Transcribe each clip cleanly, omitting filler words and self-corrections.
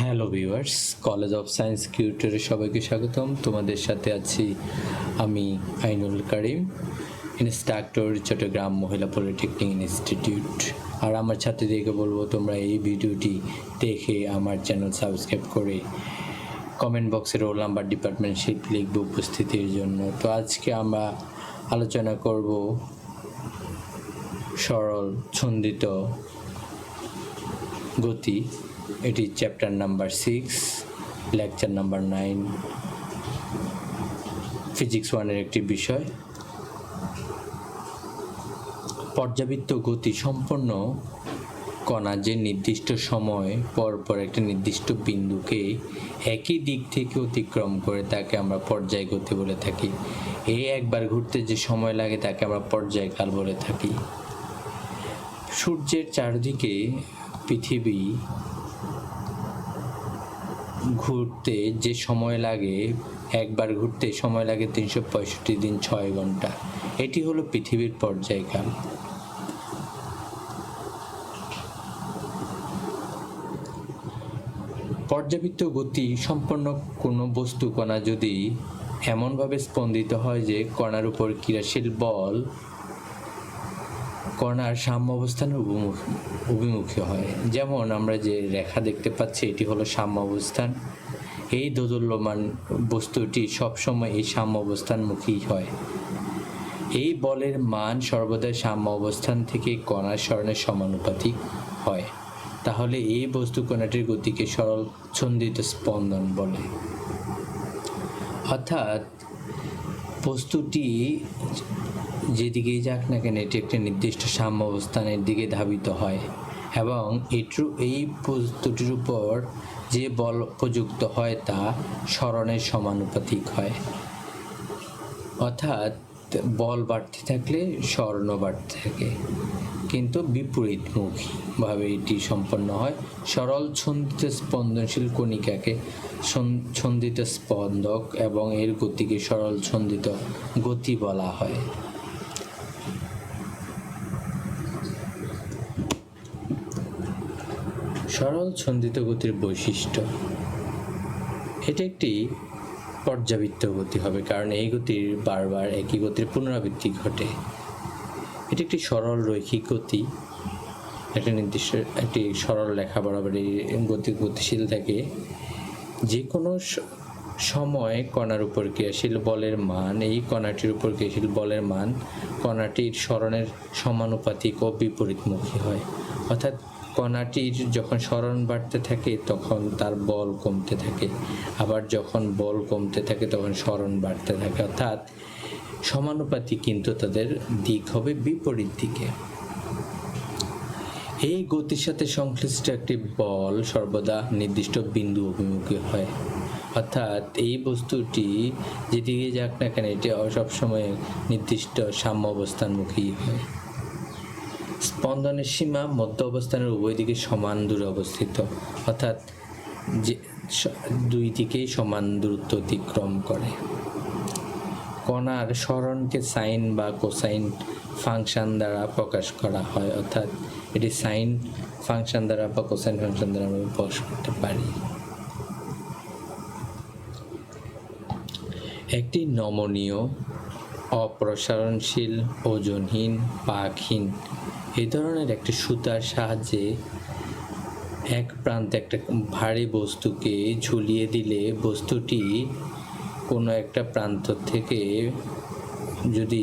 Hello viewers, college of science কিউটারে সবাইকে স্বাগতম। তোমাদের সাথে আছি আমি আইনুল কারিম, ইনস্ট্রাক্টর চট্টগ্রাম মহিলা পলিটেকনিক ইনস্টিটিউট। আর আমার ছাত্রীদেরকে বলবো তোমরা এই ভিডিওটি দেখে আমার চ্যানেল সাবস্ক্রাইব করে কমেন্ট বক্সে রোল নাম্বার ডিপার্টমেন্ট শিট লিখবে উপস্থিতির জন্য। তো আজকে আমরা আলোচনা করব সরল ছন্দিত গতি। এটি chapter number 6, lecture number 9, physics 1-এর একটি বিষয়। পর্যাবৃত্ত গতি সম্পন্ন কণা যে নির্দিষ্ট সময় পর পর একটা নির্দিষ্ট বিন্দুকে একই দিক থেকে অতিক্রম করে তাকে আমরা পর্যায় গতি বলে থাকি। এই একবার ঘুরতে যে সময় লাগে তাকে আমরা পর্যায়কাল বলে থাকি। সূর্যের চারদিকে পৃথিবী ঘুরতে যে সময় লাগে, একবার ঘুরতে সময় লাগে 365 দিন 6 ঘন্টা। এটি হলো পৃথিবীর পর্যায়কাল। পর্যাবৃত্ত গতি সম্পন্ন কোনো বস্তু কণা যদি এমনভাবে স্পন্দিত হয় যে কণার উপর ক্রিয়াশীল বল কণার সাম্য অবস্থানের অভিমুখী হয়। যেমন আমরা যে রেখা দেখতে পাচ্ছি এটি হলো সাম্য অবস্থান। এই দোদুল্যমান বস্তুটি সবসময় এই সাম্য অবস্থানমুখী হয়। এই বলের মান সর্বদাই সাম্য অবস্থান থেকে কণার সরণের সমানুপাতিক হয়। তাহলে এই বস্তু কণাটির গতিকে সরল ছন্দিত স্পন্দন বলে। অর্থাৎ বস্তুটি যেদিকেই যাক না কেন এটি একটি নির্দিষ্ট সাম্য অবস্থানের দিকে ধাবিত হয় এবং এই বস্তুটির উপর যে বল প্রযুক্ত হয় তা সরণের সমানুপাতিক হয়। অর্থাৎ বল বাড়তে থাকলে সরণও বাড়তে থাকে, কিন্তু বিপরীতমুখীভাবে এটি সম্পন্ন হয়। সরল ছন্দিত স্পন্দনশীল কণিকাকে ছন্দিত স্পন্দক এবং এর গতিকে সরল ছন্দিত গতি বলা হয়। সরল ছন্দিত গতির বৈশিষ্ট্য, এটি একটি পর্যাবৃত্ত গতি হবে, কারণ এই গতির বারবার একই গতির পুনরাবৃত্তি ঘটে। এটি একটি সরল রৈখিক গতি। একটা নির্দিষ্ট একটি সরল রেখা বরাবর এই গতিশীল থাকে। যে কোনো সময় কণার উপর ক্রিয়াশীল বলের মান, এই কণাটির উপর ক্রিয়াশীল বলের মান কণাটির সরণের সমানুপাতিক ও বিপরীতমুখী হয়। অর্থাৎ কণাটির যখন সরণ বাড়তে থাকে তখন তার বল কমতে থাকে, আবার যখন বল কমতে থাকে তখন সরণ বাড়তে থাকে। অর্থাৎ সমানুপাতিক, কিন্তু তাদের দিক হবে বিপরীত দিকে। এই গতির সাথে সংশ্লিষ্ট একটি বল সর্বদা নির্দিষ্ট বিন্দু অভিমুখী হয়। অর্থাৎ এই বস্তুটি যেদিকে যাক না কেন এটি সবসময় নির্দিষ্ট সাম্য অবস্থানমুখী হয়। স্পন্দনের সীমা মধ্য অবস্থানের উভয় দিকে সমান দূরে অবস্থিত, অর্থাৎ যে দুই দিকেই সমান দূরত্ব অতিক্রম করে। কণার সরণকে সাইন বা কোসাইন ফাংশন দ্বারা প্রকাশ করা হয়, অর্থাৎ এটি সাইন ফাংশন দ্বারা বা কোসাইন ফাংশন দ্বারা আমরা প্রকাশ করতে পারি। একটি নমনীয়, অপ্রসারণশীল, ওজনহীন, পাকহীন এই ধরনের একটি সুতার সাহায্যে এক প্রান্তে একটা ভারী বস্তুকে ঝুলিয়ে দিলে বস্তুটি কোনো একটা প্রান্ত থেকে যদি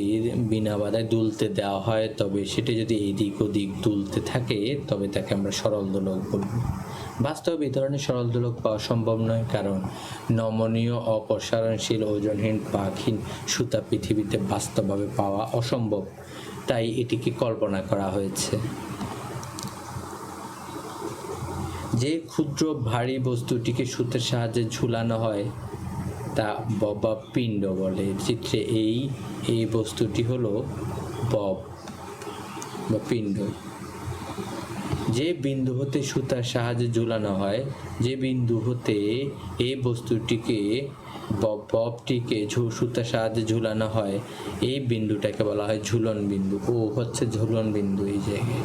বিনা বাধায় দুলতে দেওয়া হয়, তবে সেটি যদি এদিক ওদিক দুলতে থাকে তবে তাকে আমরা সরল দোলক বলব। বাস্তবে এই ধরনের সরল দোলক পাওয়া সম্ভব নয়, কারণ নমনীয়, অপসারণশীল, ওজনহীন, পাকহীন সুতা পৃথিবীতে বাস্তবভাবে পাওয়া অসম্ভব, তাই এটিকে কল্পনা করা হয়েছে। যে ক্ষুদ্র ভারী বস্তুটিকে সুতার সাহায্যে ঝুলানো হয় তা বব পিণ্ড বলে। চিত্রে এই বস্তুটি হলো বব বা পিণ্ড। যে বিন্দু হতে সুতার সাহায্যে ঝুলানো হয়, যে বিন্দু হতে এই বস্তুটিকে ববটিকে সুতার সাহায্যে ঝুলানো হয়, এই বিন্দুটাকে বলা হয় ঝুলন বিন্দু। ও হচ্ছে ঝুলন বিন্দু এই জায়গায়।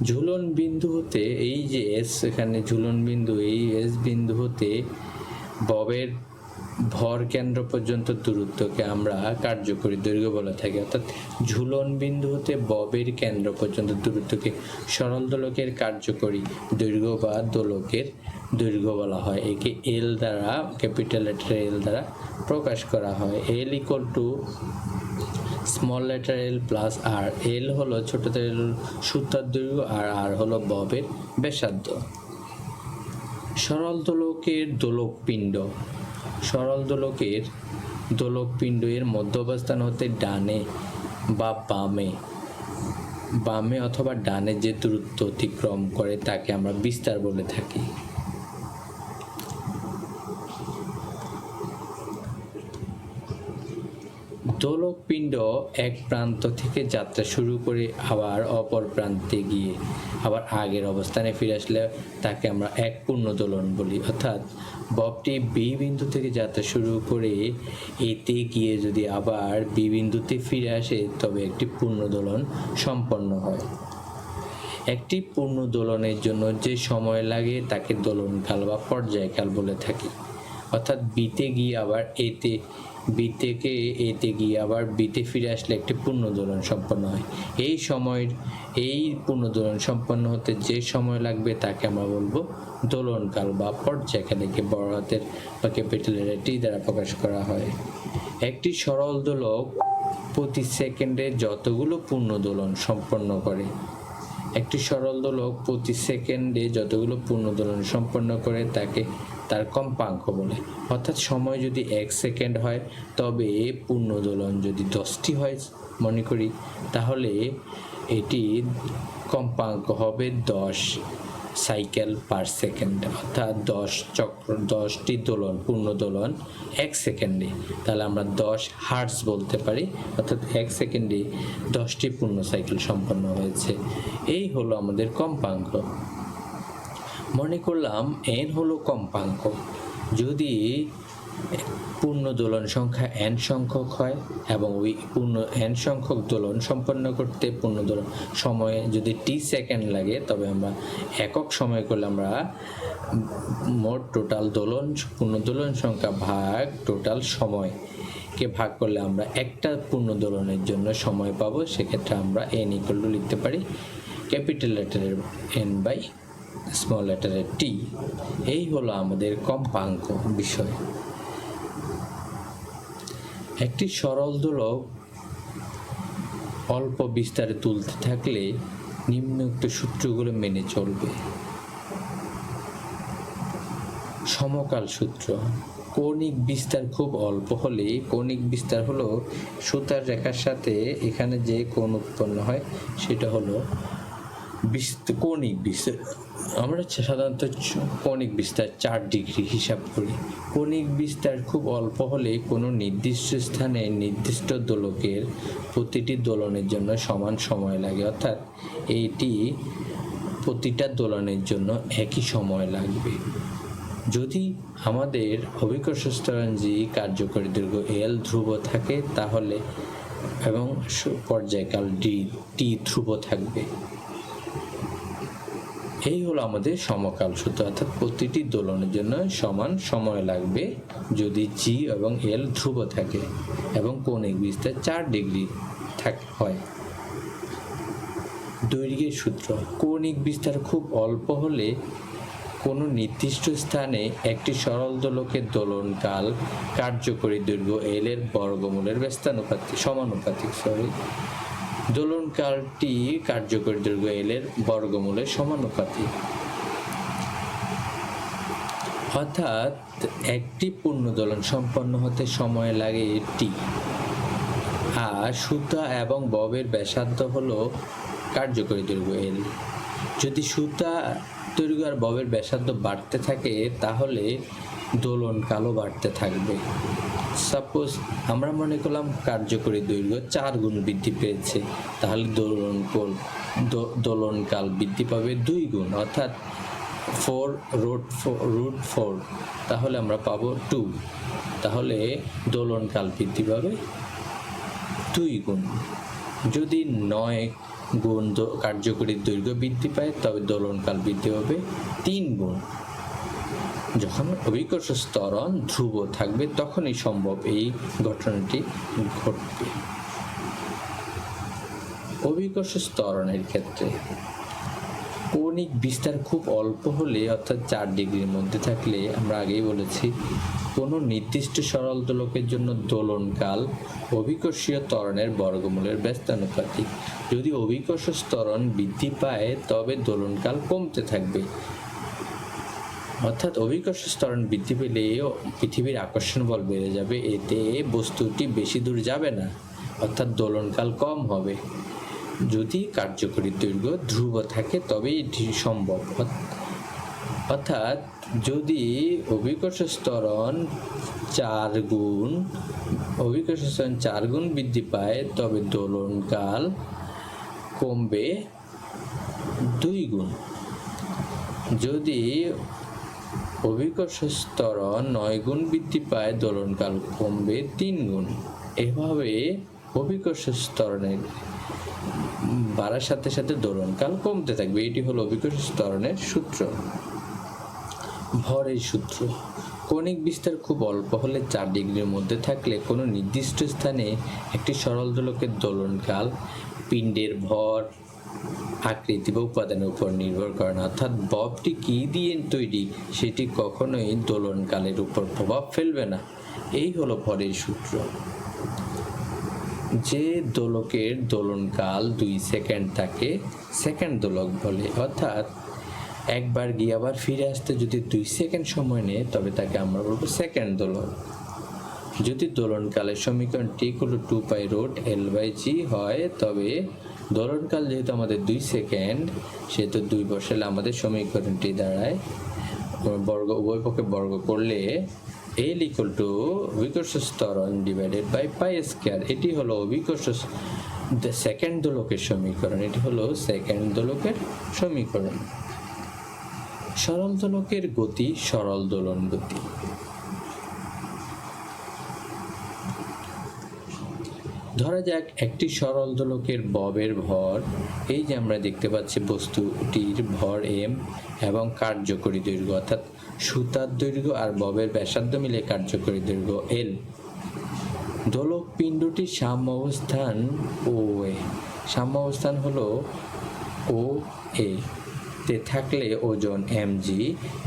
ঝুলন বিন্দু হতে এই যে এস, এখানে ঝুলন বিন্দু, এই এস বিন্দু হতে ববের ভর কেন্দ্র পর্যন্ত দূরত্বকে আমরা কার্যকরী দৈর্ঘ্য বলে থাকি। অর্থাৎ ঝুলন বিন্দু হতে ববের কেন্দ্র পর্যন্ত দূরত্বকে সরল দোলকের কার্যকরী দৈর্ঘ্য বা দোলকের দৈর্ঘ্য বলা হয়। একে এল দ্বারা, ক্যাপিটাল লেটার এল দ্বারা প্রকাশ করা হয়। L equal to small letter L plus R. L হলো ছোটদের এল সূত্রার দৈর্ঘ্য, আর আর হলো ববের ব্যাসার্ধ। সরল দোলকের দোলকপিণ্ড, সরল দোলকের দোলকপিণ্ড এর মধ্য অবস্থান হতে ডানে বা বামে, বামে অথবা ডানে যে দূরত্ব অতিক্রম করে তাকে আমরা বিস্তার বলে থাকি। দোলকপিণ্ড এক প্রান্ত থেকে যাত্রা শুরু করে আবার অপর প্রান্তে গিয়ে আবার আগের অবস্থানে ফিরে আসলে তাকে আমরা এক পূর্ণ দোলন বলি। অর্থাৎ ববটি বি বিন্দু থেকে যাত্রা শুরু করে এতে গিয়ে যদি আবার বি বিন্দুতে ফিরে আসে তবে একটি পূর্ণ দোলন সম্পন্ন হয়। একটি পূর্ণ দোলনের জন্য যে সময় লাগে তাকে দোলনকাল বা পর্যায়কাল বলে থাকি। অর্থাৎ বিতে গিয়ে আবার এতে, বি থেকে এতে গিয়ে আবার বিতে ফিরে আসলে একটি পূর্ণ দোলন সম্পন্ন হয়। এই সময়ের, এই পূর্ণ দোলন সম্পন্ন হতে যে সময় লাগবে তাকে আমরা বলবো দোলনকাল বা পর্যায়কাল। একে বড় হাতের বা ক্যাপিটাল লেটার টি দ্বারা প্রকাশ করা হয়। একটি সরল দোলক প্রতি সেকেন্ডে যতগুলো পূর্ণ দোলন সম্পন্ন করে, একটি সরল দোলক প্রতি সেকেন্ডে যতগুলো পূর্ণ দোলন সম্পন্ন করে তাকে তার কম্পাঙ্ক বলে। অর্থাৎ সময় যদি 1 সেকেন্ড হয় তবে পূর্ণ দোলন যদি 10টি হয় মনে করি, তাহলে এটি কম্পাঙ্ক হবে 10 সাইকেল পার সেকেন্ড। অর্থাৎ 10 চক্র, 10টি দোলন, পূর্ণ দোলন 1 সেকেন্ডে, তাহলে আমরা 10 হার্টজ বলতে পারি। অর্থাৎ 1 সেকেন্ডে 10টি পূর্ণ সাইকেল সম্পন্ন হয়েছে। এই হলো আমাদের কম্পাঙ্ক। মনে করলাম n হলো কম্পাঙ্ক। যদি পূর্ণ দোলন সংখ্যা n সংখ্যক হয় এবং ওই পূর্ণ n সংখ্যক দোলন সম্পন্ন করতে পূর্ণ দোলন সময়ে যদি t সেকেন্ড লাগে তবে আমরা একক সময় করলে আমরা মোট টোটাল দোলন, পূর্ণ দোলন সংখ্যা ভাগ টোটাল সময়কে ভাগ করলে আমরা একটা পূর্ণ দোলনের জন্য সময় পাবো। সেক্ষেত্রে আমরা n ইকুয়াল টু লিখতে পারি ক্যাপিটাল লেটারের n বাই স্মল লেটারের টি। এই হলো আমাদের কম্পাঙ্ক বিষয়। একটি সরল দোলক অল্প বিস্তারে তুলতে থাকলে নিম্নোক্ত সূত্রগুলো মেনে চলবে। সমকাল সূত্র। কৌণিক বিস্তার খুব অল্প হলে, কৌণিক বিস্তার হলো সুতার রেখার সাথে এখানে যে কোণ উৎপন্ন হয় সেটা হলো কৌণিক বিস্তার। আমরা সাধারণত কৌণিক বিস্তার 4 ডিগ্রি হিসাব করি। কৌণিক বিস্তার খুব অল্প হলে কোনো নির্দিষ্ট স্থানে নির্দিষ্ট দোলকের প্রতিটি দোলনের জন্য সমান সময় লাগে। অর্থাৎ এটি প্রতিটা দোলনের জন্য একই সময় লাগবে। যদি আমাদের অভিকর্ষ ত্বরণ জি কার্যকরী দৈর্ঘ্য এল ধ্রুব থাকে তাহলে এবং পর্যায়কাল ডি টি ধ্রুব থাকবে। এই হলো আমাদের সমকাল সূত্র। অর্থাৎ প্রতিটি দোলনের জন্য সমান সময় লাগবে যদি জি এবং এল ধ্রুব থাকে এবং কৌণিক বিস্তার 4 ডিগ্রি হয়। দৈর্ঘ্যের সূত্র। কৌণিক বিস্তার খুব অল্প হলে কোনো নির্দিষ্ট স্থানে একটি সরল দোলকের দোলনকাল কার্যকরী দৈর্ঘ্য এল এর বর্গমূলের সমানুপাতিক। দোলনকালটি কার্যকরী দৈর্ঘ্য এল এর বর্গমূলের সমানুপাতিক। অর্থাৎ একটি পূর্ণ দোলন সম্পন্ন হতে সময় লাগে টি, আর সুতা এবং ববের ব্যাসার্ধ হলো কার্যকরী দৈর্ঘ্য এল। যদি সুতা দৈর্ঘ্য আর ববের ব্যাসার্ধ বাড়তে থাকে তাহলে দোলনকালও বাড়তে থাকবে। সাপোজ আমরা মনে করলাম কার্যকরী দৈর্ঘ্য 4 গুণ বৃদ্ধি পেয়েছে, তাহলে দোলনকাল বৃদ্ধি পাবে 2 গুণ, অর্থাৎ 4√4, তাহলে আমরা পাবো 2, তাহলে দোলনকাল বৃদ্ধি পাবে 2 গুণ। যদি 9 গুণ কার্যকরী দৈর্ঘ্য বৃদ্ধি পায়, তবে দোলনকাল বৃদ্ধি হবে 3 গুণ। যখন অভিকর্ষ ত্বরণ ধ্রুব থাকবে তখনই সম্ভব এই ঘটনাটি ঘটবে। অভিকর্ষ ত্বরণের ক্ষেত্রে কৌণিক বিস্তার খুব অল্প হলে, অর্থাৎ 4 ডিগ্রির মধ্যে থাকলে, আমরা আগেই বলেছি কোনো নির্দিষ্ট সরল দোলকের জন্য দোলনকাল অভিকর্ষীয় ত্বরণের বর্গমূলের ব্যস্তানুপাতিক। যদি অভিকর্ষ ত্বরণ বৃদ্ধি পায় তবে দোলনকাল কমতে থাকবে। অর্থাৎ অভিকর্ষ ত্বরণ বৃদ্ধি পেলে পৃথিবীর আকর্ষণ বল বেড়ে যাবে, এতে বস্তুটি বেশি দূর যাবে না, অর্থাৎ দোলনকাল কম হবে। যদি কার্যকরী দৈর্ঘ্য ধ্রুব থাকে তবে এটি সম্ভব। অর্থাৎ যদি অভিকর্ষ ত্বরণ 4 গুণ বৃদ্ধি পায় তবে দোলনকাল কমবে 2 গুণ। যদি অভিকর্ষ ত্বরণ 9 গুণ বৃদ্ধি পায় দোলনকাল কমবে 3 গুণ। এভাবে অভিকর্ষ ত্বরণের বাড়ার সাথে সাথে দোলনকাল কমতে থাকবে। এটি হলো অভিকর্ষ ত্বরণের সূত্র। ভরের সূত্র। কৌণিক বিস্তার খুব অল্প হলে 4 ডিগ্রির মধ্যে থাকলে কোনো নির্দিষ্ট স্থানে একটি সরল দোলকের দোলনকাল পিণ্ডের ভর, আকৃতি বা উপাদানের উপর নির্ভর করে না। অর্থাৎ ববটি কি দিয়ে তৈরি সেটি কখনোই দোলনকালের উপর প্রভাব ফেলবে না। এই হলো ভরের সূত্র। যে দোলকের দোলনকাল 2 সেকেন্ড থাকে সেকেন্ড দোলক বলে। অর্থাৎ একবার গিয়ে আবার ফিরে আসতে যদি 2 সেকেন্ড সময় নেয় তবে তাকে আমরা বলবো সেকেন্ড দোলক। যদি দোলনকালের সমীকরণটি হলো 2π√L/g হয় তবে দোলনকাল যেহেতু আমাদের 2 সেকেন্ড, সেহেতু 2 বসালে আমাদের সমীকরণটি দাঁড়ায়, উভয় পক্ষে বর্গ করলে L = অভিকর্ষ ত্বরণ /π²। এটি হলো অভিকর্ষ সেকেন্ড দোলকের সমীকরণ। এটি হলো সেকেন্ড দোলকের সমীকরণ। সরল দোলকের গতি, সরল দোলন গতি। ধরা যাক একটি সরল দোলকের ববের ভর, এই যে আমরা দেখতে পাচ্ছি বস্তুটির ভর m এবং কার্যকরী দৈর্ঘ্য, অর্থাৎ সুতার দৈর্ঘ্য আর ববের ব্যাসার্ধ মিলে কার্যকরী দৈর্ঘ্য L। দোলক পিণ্ডটির সাম্য অবস্থান OA, সাম্য অবস্থান হলো OA তে থাকলে ওজন mg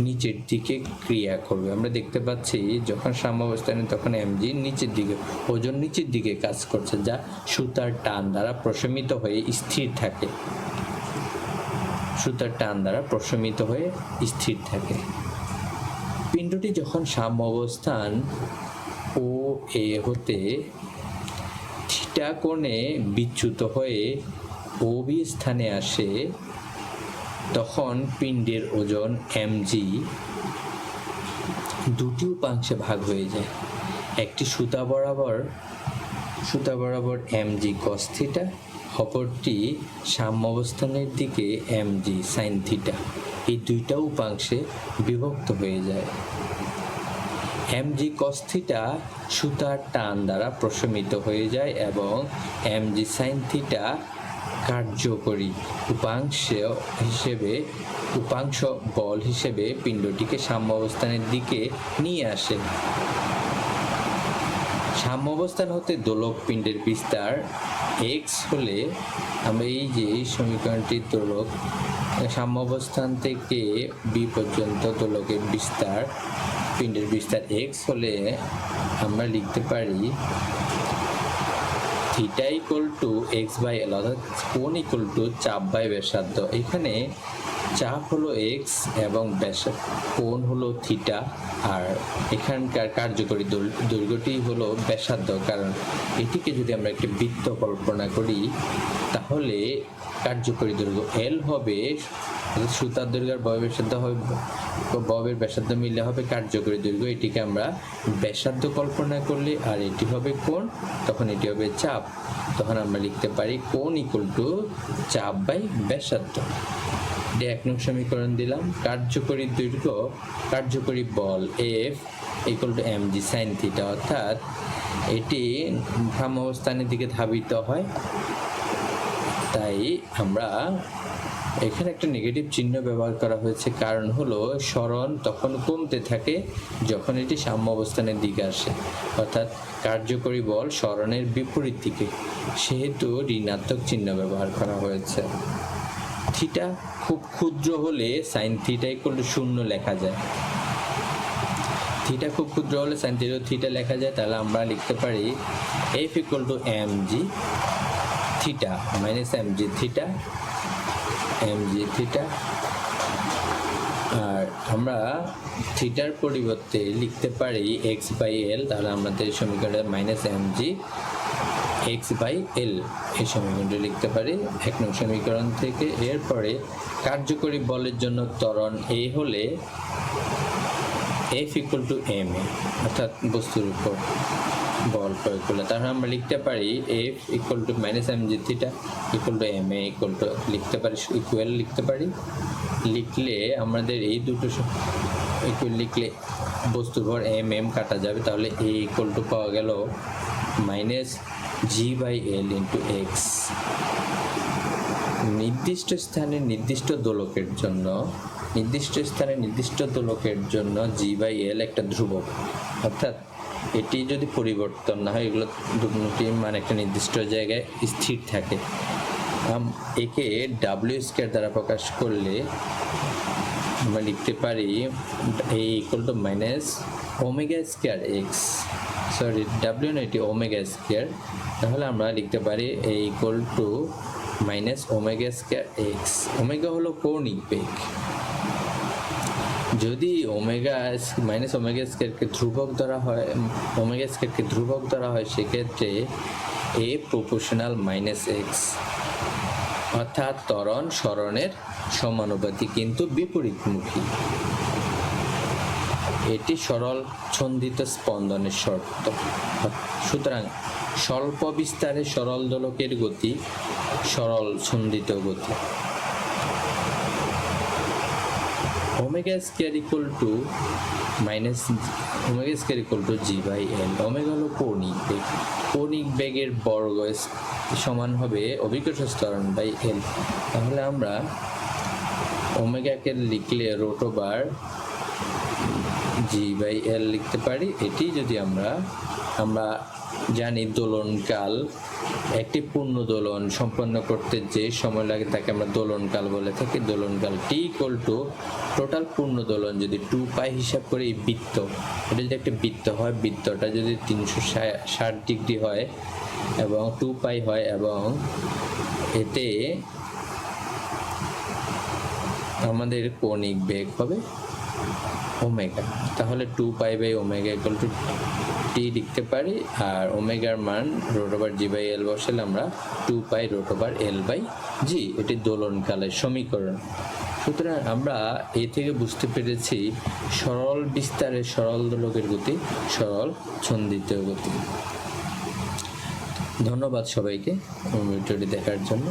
নিচের দিকে ক্রিয়া করবে। আমরা দেখতে পাচ্ছি যখন সাম্যাবস্থানে তখন mg নিচের দিকে, ওজন নিচের দিকে কাজ করছে, যা সুতার টান দ্বারা প্রশমিত হয়ে স্থির থাকে। সুতার টান দ্বারা প্রশমিত হয়ে স্থির থাকে। পিণ্ডটি যখন সাম্য অবস্থান OA হতে থিটা কোণে বিচ্যুত হয়ে OB স্থানে আসে তখন পিণ্ডের ওজন mg দুটি উপাংশে ভাগ হয়ে যায়। একটি সুতা বরাবর mg cos থিটা, অপরটি সাম্যাবস্থানের দিকে mg sin থিটা। এই দুইটা উপাংশে বিভক্ত হয়ে যায়। mg cos থিটা সুতার টান দ্বারা প্রশমিত হয়ে যায় এবং mg sin থিটা কার্যকরী উপাংশ বল হিসেবে পিণ্ডটিকে সাম্য অবস্থানের দিকে নিয়ে আসে। সাম্য অবস্থান হতে দোলক পিণ্ডের বিস্তার x হলে আমরা এই যে সমীকরণটির দোলক সাম্য অবস্থান থেকে b পর্যন্ত দোলকের বিস্তার, পিণ্ডের বিস্তার x হলে আমরা লিখতে পারি থিটা = x/L, অর্থাৎ কোণ = চাপ বাই ব্যাসার্ধ। এখানে চাপ হলো x এবং কোণ হলো থিটা, আর এখানকার কার্যকরী দৈর্ঘ্যটি হলো ব্যাসার্ধ। কারণ এটিকে যদি আমরা একটি বৃত্ত কল্পনা করি তাহলে কার্যকরী দৈর্ঘ্য L হবে, সুতার দৈর্ঘ্য আর ববের ব্যাসার্ধ হবে, ববের ব্যাসার্ধ মিলে হবে কার্যকরী দৈর্ঘ্য। এটিকে আমরা ব্যাসার্ধ কল্পনা করলে আর এটি হবে কোণ, তখন এটি হবে চাপ। তখন আমরা লিখতে পারি কোণ = চাপ বাই ব্যাসার্ধ। 1 নং সমীকরণ দিলাম। কার্যকরী বল F = mg sin থিটা, অর্থাৎ এটি সাম্যাবস্থানের দিকে ধাবিত হয় তাই আমরা এখানে একটা নেগেটিভ চিহ্ন ব্যবহার করা হয়েছে, কারণ হলো সরণ তখন কমতে থাকে যখন এটি সাম্য অবস্থানের দিকে আসে, অর্থাৎ কার্যকরী বল সরণের বিপরীত দিকে, সেহেতু ঋণাত্মক চিহ্ন ব্যবহার করা হয়েছে। থিটা খুব ক্ষুদ্র হলে সাইন থিটা ইকুয়াল টু 0 লেখা যায়। থিটা খুব ক্ষুদ্র হলে সাইন থিটা লেখা যায়। তাহলে আমরা লিখতে পারি F equal to M G theta minus M G theta, M G theta. আর আমরা থিটার পরিবর্তে লিখতে পারি এক্স বাই এল। তাহলে আমাদের সমীকরণে minus M G X by L এই সমীকরণটি লিখতে পারি 1 নং সমীকরণ থেকে। এরপরে কার্যকরী বলের জন্য ত্বরণ এ হলে এফ ইকুয়াল টু এম এ, অর্থাৎ বস্তুর উপর বল প্রয়োগ করলে। তাহলে আমরা লিখতে পারি F equal to minus M G theta equal to M A equal to লিখতে পারি ইকুয়াল লিখতে পারি। লিখলে আমাদের এই দুটো ইকুয়াল লিখলে বস্তুর ভর এম এম কাটা যাবে। তাহলে এ ইকুয়াল টু পাওয়া গেল minus G by L into X. নির্দিষ্ট স্থানে নির্দিষ্ট দোলকের জন্য জি বাই এল একটা ধ্রুবক, অর্থাৎ এটি যদি পরিবর্তন না হয়, এগুলো দুটি মান একটা নির্দিষ্ট জায়গায় স্থির থাকে। একে ডাব্লিউ স্কয়ার দ্বারা প্রকাশ করলে আমরা লিখতে পারি A equal to minus omega square X, sorry W না, এটি ওমেগা স্কয়ার। তাহলে আমরা লিখতে পারি A equal to minus omega square X. Omega হলো কৌণিক বেগ। যদি ওমেগা মাইনাস ওমেগা স্কয়ারকে ধ্রুবক ধরা হয়, ওমেগা স্কয়ারকে ধ্রুবক ধরা হয়, সেক্ষেত্রে এ প্রপোর্শনাল মাইনাস এক্স, অর্থাৎ ত্বরণ সরণের সমানুপাতি কিন্তু বিপরীতমুখী। এটি সরল ছন্দিত স্পন্দনের শর্ত। সুতরাং স্বল্প বিস্তারে সরল দোলকের গতি সরল ছন্দিত গতি। Omega square equal to minus omega square equal to G by L. Omega হলো কৌণিক বেগ। কৌণিক বেগের বর্গ সমান হবে অভিকর্ষ ত্বরণ বাই এল। তাহলে আমরা ওমেগাকে লিখলে root over G by L লিখতে পারি। এটি যদি আমরা জানি দোলনকাল, একটি পূর্ণ দোলন সম্পন্ন করতে যে সময় লাগে তাকে আমরা দোলনকাল বলে থাকি। দোলনকাল টি ইকুয়াল টু টোটাল পূর্ণ দোলন যদি 2 পাই হিসাব করে এই বৃত্ত, এটা যদি একটা বৃত্ত হয়, বৃত্তটা যদি 360 ডিগ্রি হয় এবং 2 পাই হয়, এবং এতে আমাদের কৌণিক বেগ হবে ওমেগা। তাহলে 2 pi by omega equal to T লিখতে পারি। আর ওমেগার মান root over G by L বসালে আমরা 2 pi root over L by G, এটি দোলনকালের সমীকরণ। সুতরাং আমরা এ থেকে বুঝতে পেরেছি সরল বিস্তারে সরল দোলকের গতি সরল ছন্দিত গতি। ধন্যবাদ সবাইকে ভিডিওটি দেখার জন্য।